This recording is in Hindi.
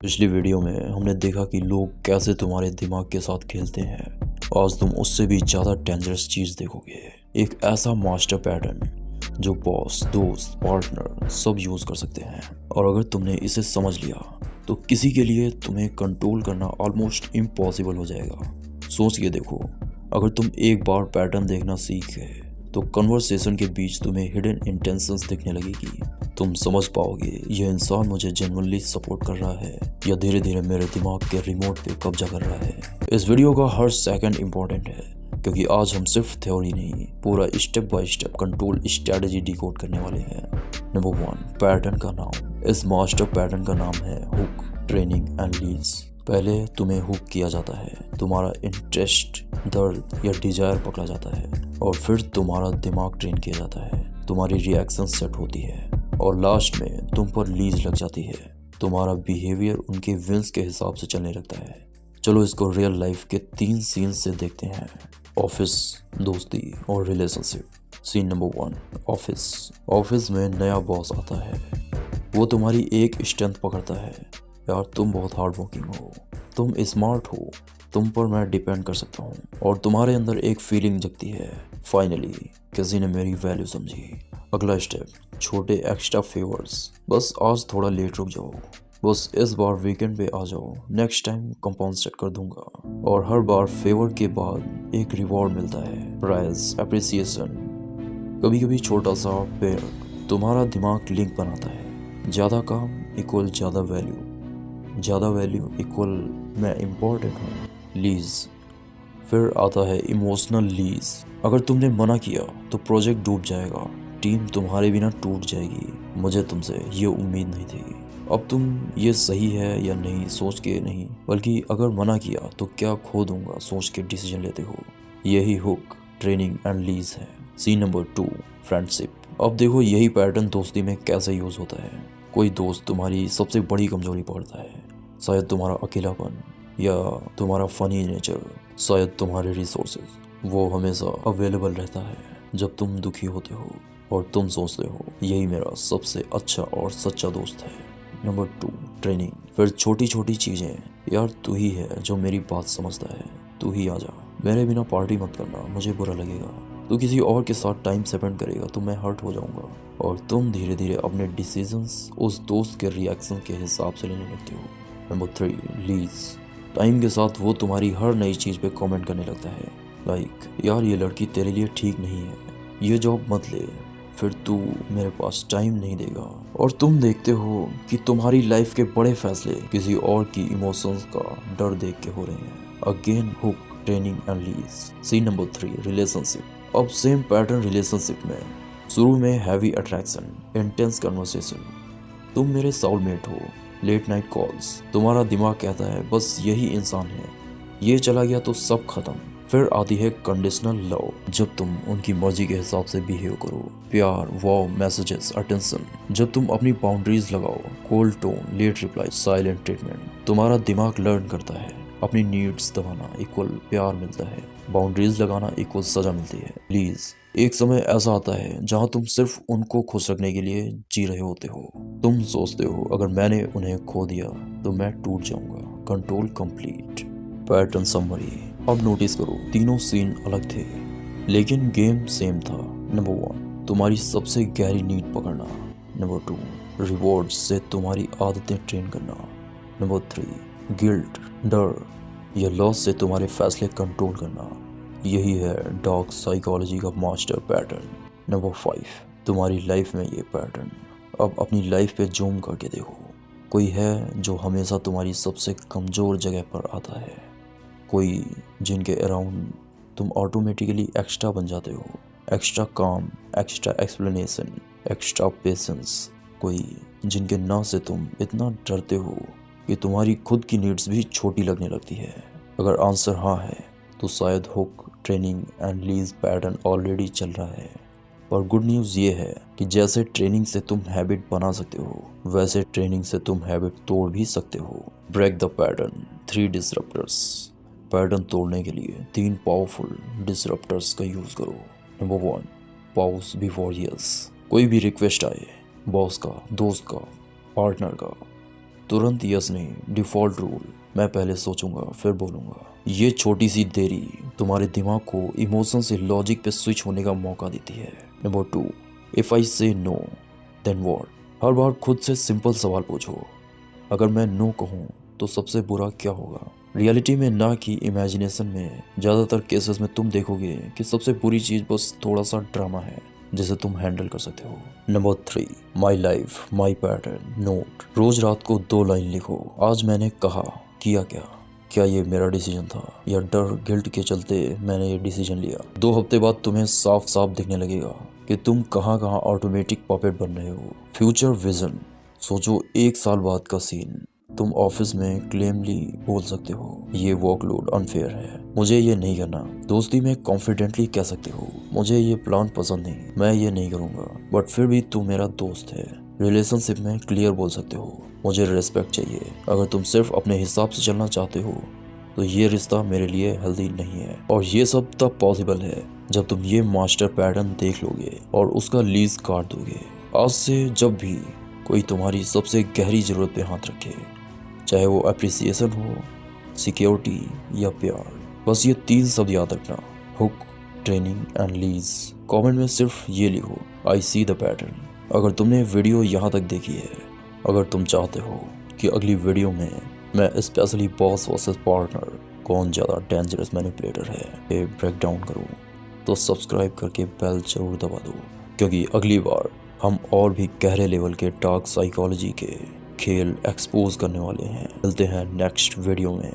पिछली वीडियो में हमने देखा कि लोग कैसे तुम्हारे दिमाग के साथ खेलते हैं। आज तुम उससे भी ज़्यादा डेंजरस चीज़ देखोगे, एक ऐसा मास्टर पैटर्न जो बॉस, दोस्त, पार्टनर सब यूज़ कर सकते हैं। और अगर तुमने इसे समझ लिया तो किसी के लिए तुम्हें कंट्रोल करना ऑलमोस्ट इम्पॉसिबल हो जाएगा। सोच के देखो, अगर तुम एक बार पैटर्न देखना सीख गए तो कन्वर्सेशन के बीच तुम्हें हिडन इंटेंशंस दिखने लगेगी। तुम समझ पाओगे यह इंसान मुझे जेन्युइनली सपोर्ट कर रहा है या धीरे धीरे मेरे दिमाग के रिमोट पे कब्जा कर रहा है। इस वीडियो का हर सेकंड इम्पोर्टेंट है क्योंकि आज हम सिर्फ थ्योरी नहीं, पूरा step by step control strategy decode करने वाले हैं। नंबर 1, पैटर्न का नाम। इस मास्टर पैटर्न का नाम है हुक, ट्रेनिंग एंड लीड्स। पहले तुम्हें हुक किया जाता है, तुम्हारा इंटरेस्ट, दर्द या डिजायर पकड़ा जाता है, और फिर तुम्हारा दिमाग ट्रेन किया जाता है, तुम्हारी रिएक्शन सेट होती है, और लास्ट में तुम पर लीज लग जाती है। तुम्हारा बिहेवियर उनके विंस के हिसाब से चलने लगता है। चलो इसको रियल लाइफ के 3 सीन्स से देखते हैं। ऑफिस, दोस्ती और relationship. Scene number 1, office. Office में नया बॉस आता है। वो तुम्हारी एक स्ट्रेंथ पकड़ता है, यार तुम बहुत हार्ड वर्किंग हो, तुम स्मार्ट हो, तुम पर मैं डिपेंड कर सकता हूँ, और तुम्हारे अंदर एक फीलिंग जगती है, फाइनली किसी ने मेरी वैल्यू समझी। अगला स्टेप, छोटे एक्स्ट्रा फेवर्स। बस आज थोड़ा लेट रुक जाओ, बस इस बार वीकेंड पे आ जाओ, नेक्स्ट टाइम कंपनसेट कर दूंगा। और हर बार फेवर के बाद एक रिवॉर्ड मिलता है, प्राइज, एप्रिसिएशन, कभी कभी छोटा सा पेयर। तुम्हारा दिमाग लिंक बनाता है, ज़्यादा काम इक्वल ज़्यादा वैल्यू, ज़्यादा वैल्यू इक्वल मैं इम्पोर्टेंट हूँ। लीज। फिर आता है इमोशनल लीज। अगर तुमने मना किया तो प्रोजेक्ट डूब जाएगा, टीम तुम्हारे बिना टूट जाएगी। मुझे तुमसे ये उम्मीद नहीं थी। अब तुम ये सही है या नहीं सोच के नहीं, बल्कि अगर मना किया तो क्या खो दूंगा सोच के डिसीजन लेते हो। यही हुक, ट्रेनिंग एंड लीज है। Scene number 2, friendship. अब देखो यही पैटर्न दोस्ती में कैसे यूज होता है। कोई दोस्त तुम्हारी सबसे बड़ी कमजोरी पकड़ता है, शायद तुम्हारा अकेलापन या तुम्हारा फनी नेचर, शायद तुम्हारे रिसोर्सेज। वो हमेशा अवेलेबल रहता है जब तुम दुखी होते हो, और तुम सोचते हो यही मेरा सबसे अच्छा और सच्चा दोस्त है। Number 2, training. फिर छोटी छोटी चीज़ें, यार तू ही है जो मेरी बात समझता है, तू ही आ जा, मेरे बिना पार्टी मत करना, मुझे बुरा लगेगा, तू किसी और के साथ टाइम स्पेंड करेगा तो मैं हर्ट हो जाऊंगा। और तुम धीरे धीरे अपने डिसीजंस उस दोस्त के रिएक्शन के हिसाब से लेने लगते हो। Number 3, lease. टाइम के साथ वो तुम्हारी हर नई चीज़ पे कमेंट करने लगता है, लाइक यार ये लड़की तेरे लिए ठीक नहीं है, ये जॉब मत ले, फिर तू मेरे पास टाइम नहीं देगा। और तुम देखते हो कि तुम्हारी लाइफ के बड़े फैसले किसी और की इमोशंस का डर देख के हो रहे हैं। Again hook, training and lease. Scene number 3, relationship. अब सेम पैटर्न रिलेशनशिप में। शुरू में हैवी अट्रैक्शन, इंटेंस कन्वर्सेशन, तुम मेरे सोलमेट हो, लेट नाइट कॉल्स, तुम्हारा दिमाग कहता है बस यही इंसान है, ये चला गया तो सब खत्म। फिर आती है कंडीशनल लव, जब तुम उनकी मर्जी के हिसाब से बिहेव करो, प्यार, वाव, मैसेजेस, अटेंशन। जब तुम अपनी बाउंड्रीज लगाओ, cold tone, late reply, silent treatment. तुम्हारा दिमाग लर्न करता है अपनी नीड्स दबाना इक्वल प्यार मिलता है, बाउंड्रीज लगाना इक्वल सजा मिलती है। प्लीज, एक समय ऐसा आता है जहां तुम सिर्फ उनको खुश रखने के लिए जी रहे होते हो। तुम सोचते हो अगर मैंने उन्हें खो दिया तो मैं टूट जाऊंगा। Control complete. Pattern summary. अब नोटिस करो, तीनों सीन अलग थे लेकिन गेम सेम था। नंबर 1, तुम्हारी सबसे गहरी नीड पकड़ना। नंबर 2, रिवॉर्ड से तुम्हारी आदतें ट्रेन करना। नंबर 3, गिल्ट, डर या लॉस से तुम्हारे फैसले कंट्रोल करना। यही है डार्क साइकोलॉजी का मास्टर पैटर्न। नंबर 5, तुम्हारी लाइफ में ये पैटर्न। अब अपनी लाइफ पे जूम करके देखो, कोई है जो हमेशा तुम्हारी सबसे कमज़ोर जगह पर आता है, कोई जिनके अराउंड तुम ऑटोमेटिकली एक्स्ट्रा बन जाते हो, एक्स्ट्रा काम, एक्स्ट्रा एक्सप्लेनेशन, एक्स्ट्रा पेशेंस, कोई जिनके ना से तुम इतना डरते हो कि तुम्हारी खुद की नीड्स भी छोटी लगने लगती है। अगर आंसर हाँ है तो शायद hook, training and lease pattern already चल रहा है। पर गुड न्यूज़ ये है कि जैसे ट्रेनिंग से तुम हैबिट बना सकते हो, वैसे ट्रेनिंग से तुम हैबिट तोड़ भी सकते हो। Break the pattern, 3 disruptors. पैटर्न तोड़ने के लिए 3 पावरफुल डिसरप्टर्स का यूज़ करो। Number 1, pause before yes. कोई भी रिक्वेस्ट आए, बॉस का, दोस्त का, पार्टनर का, तुरंत यस नहीं, डिफॉल्ट रूल, मैं पहले सोचूंगा फिर बोलूंगा। ये छोटी सी देरी तुम्हारे दिमाग को इमोशन से लॉजिक पे स्विच होने का मौका देती है। नंबर 2, इफ आई से नो देन व्हाट। हर बार खुद से सिंपल सवाल पूछो, अगर मैं नो कहूँ तो सबसे बुरा क्या होगा। रियलिटी में ना कि इमेजिनेशन में ज़्यादातर केसेस में तुम देखोगे कि सबसे बुरी चीज़ बस थोड़ा सा ड्रामा है जिसे तुम हैंडल कर सकते हो। Number 3, my life my pattern note. रोज रात को 2 लाइन लिखो, आज मैंने कहा किया क्या ये मेरा डिसीजन था या डर गिल्ट के चलते मैंने ये डिसीजन लिया। 2 हफ्ते बाद तुम्हें साफ साफ दिखने लगेगा कि तुम कहाँ कहाँ ऑटोमेटिक पपेट बन रहे हो। फ्यूचर विजन, सोचो 1 साल बाद का सीन, तुम ऑफिस में क्लेमली बोल सकते हो ये वर्कलोड अनफेयर है, मुझे ये नहीं करना। दोस्ती में कॉन्फिडेंटली कह सकते हो मुझे ये प्लान पसंद नहीं, मैं ये नहीं करूँगा, बट फिर भी तू मेरा दोस्त है। रिलेशनशिप में क्लियर बोल सकते हो मुझे रिस्पेक्ट चाहिए, अगर तुम सिर्फ अपने हिसाब से चलना चाहते हो तो ये रिश्ता मेरे लिए हेल्दी नहीं है। और ये सब तब पॉसिबल है जब तुम ये मास्टर पैटर्न देख लोगे और उसका लीज काट दोगे। आज से जब भी कोई तुम्हारी सबसे गहरी जरूरत पे हाथ रखे, चाहे वो अप्रिसिएशन हो, सिक्योरिटी या प्यार, बस ये 3 शब्द याद रखना, hook, training and lease. Comment में सिर्फ ये लिखो, आई सी द पैटर्न। अगर तुमने वीडियो यहाँ तक देखी है, अगर तुम चाहते हो कि अगली वीडियो में मैं स्पेशली बॉस वर्सेस पार्टनर कौन ज़्यादा डेंजरस मैनिपुलेटर है ये ब्रेक डाउन करूँ, तो सब्सक्राइब करके बेल जरूर दबा दो, क्योंकि अगली बार हम और भी गहरे लेवल के डार्क साइकोलॉजी के खेल एक्सपोज करने वाले हैं। मिलते हैं नेक्स्ट वीडियो में।